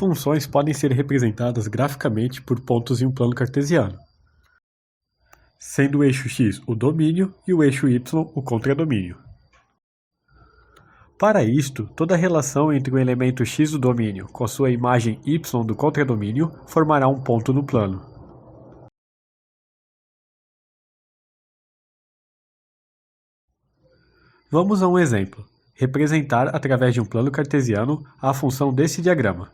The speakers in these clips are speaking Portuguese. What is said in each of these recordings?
funções podem ser representadas graficamente por pontos em um plano cartesiano, sendo o eixo x o domínio e o eixo y o contradomínio. Para isto, toda relação entre o elemento x do domínio com sua imagem y do contradomínio formará um ponto no plano. Vamos a um exemplo. Representar através de um plano cartesiano a função desse diagrama.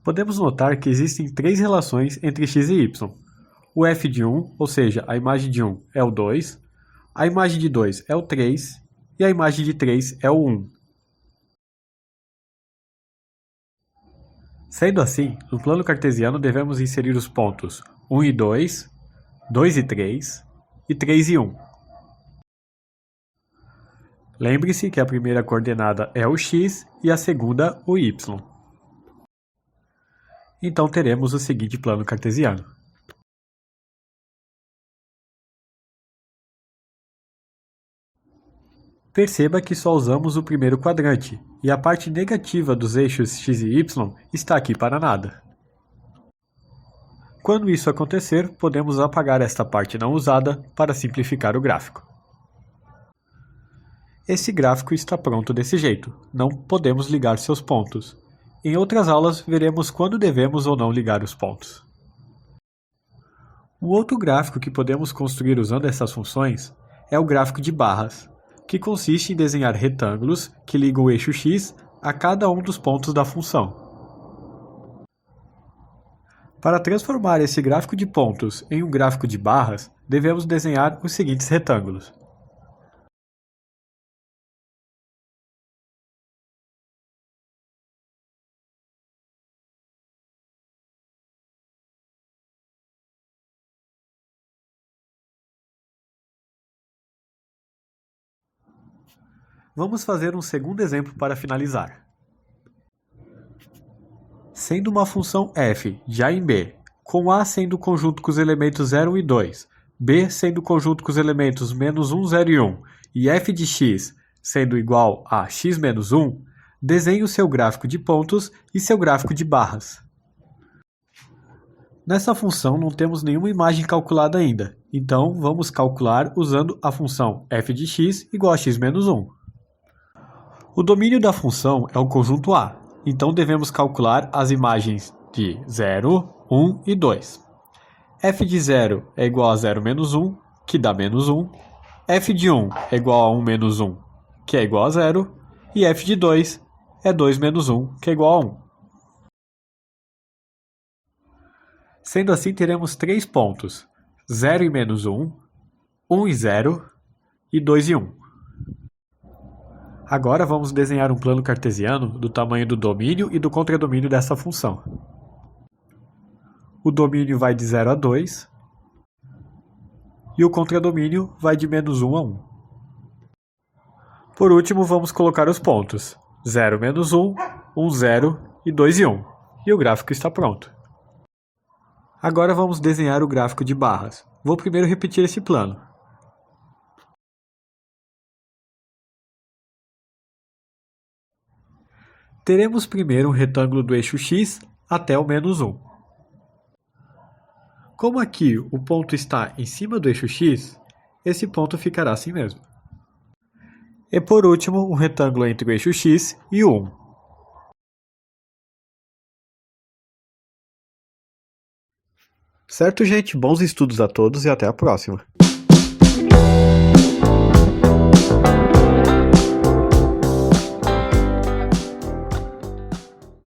Podemos notar que existem três relações entre x e y. O f de 1, ou seja, a imagem de 1 é o 2, a imagem de 2 é o 3 e a imagem de 3 é o 1. Sendo assim, no plano cartesiano devemos inserir os pontos 1 e 2, 2 e 3 e 3 e 1. Lembre-se que a primeira coordenada é o x e a segunda o y. Então teremos o seguinte plano cartesiano. Perceba que só usamos o primeiro quadrante, e a parte negativa dos eixos x e y está aqui para nada. Quando isso acontecer, podemos apagar esta parte não usada para simplificar o gráfico. Esse gráfico está pronto desse jeito, não podemos ligar seus pontos. Em outras aulas, veremos quando devemos ou não ligar os pontos. O outro gráfico que podemos construir usando essas funções é o gráfico de barras, que consiste em desenhar retângulos que ligam o eixo x a cada um dos pontos da função. Para transformar esse gráfico de pontos em um gráfico de barras, devemos desenhar os seguintes retângulos. Vamos fazer um segundo exemplo para finalizar. Sendo uma função f de a em b, com a sendo o conjunto com os elementos 0 e 2, b sendo o conjunto com os elementos menos 1, 0 e 1, e f de x sendo igual a x menos 1, desenhe o seu gráfico de pontos e seu gráfico de barras. Nessa função não temos nenhuma imagem calculada ainda, então vamos calcular usando a função f de x igual a x menos 1. O domínio da função é o conjunto A, então devemos calcular as imagens de 0, 1 e 2. f de 0 é igual a 0 menos 1, que dá menos 1. f de 1 é igual a 1 menos 1, que é igual a 0. E f de 2 é 2 menos 1, que é igual a 1. Sendo assim, teremos três pontos, 0 e menos 1, 1 e 0 e 2 e 1. Agora vamos desenhar um plano cartesiano do tamanho do domínio e do contradomínio dessa função. O domínio vai de 0 a 2 e o contradomínio vai de menos 1 a 1. Por último, vamos colocar os pontos 0 menos 1, 1, 0 e 2 e 1. E o gráfico está pronto. Agora vamos desenhar o gráfico de barras. Vou primeiro repetir esse plano. Teremos primeiro um retângulo do eixo x até o menos 1. Como aqui o ponto está em cima do eixo x, esse ponto ficará assim mesmo. E por último, um retângulo entre o eixo x e o 1. Certo, gente? Bons estudos a todos e até a próxima!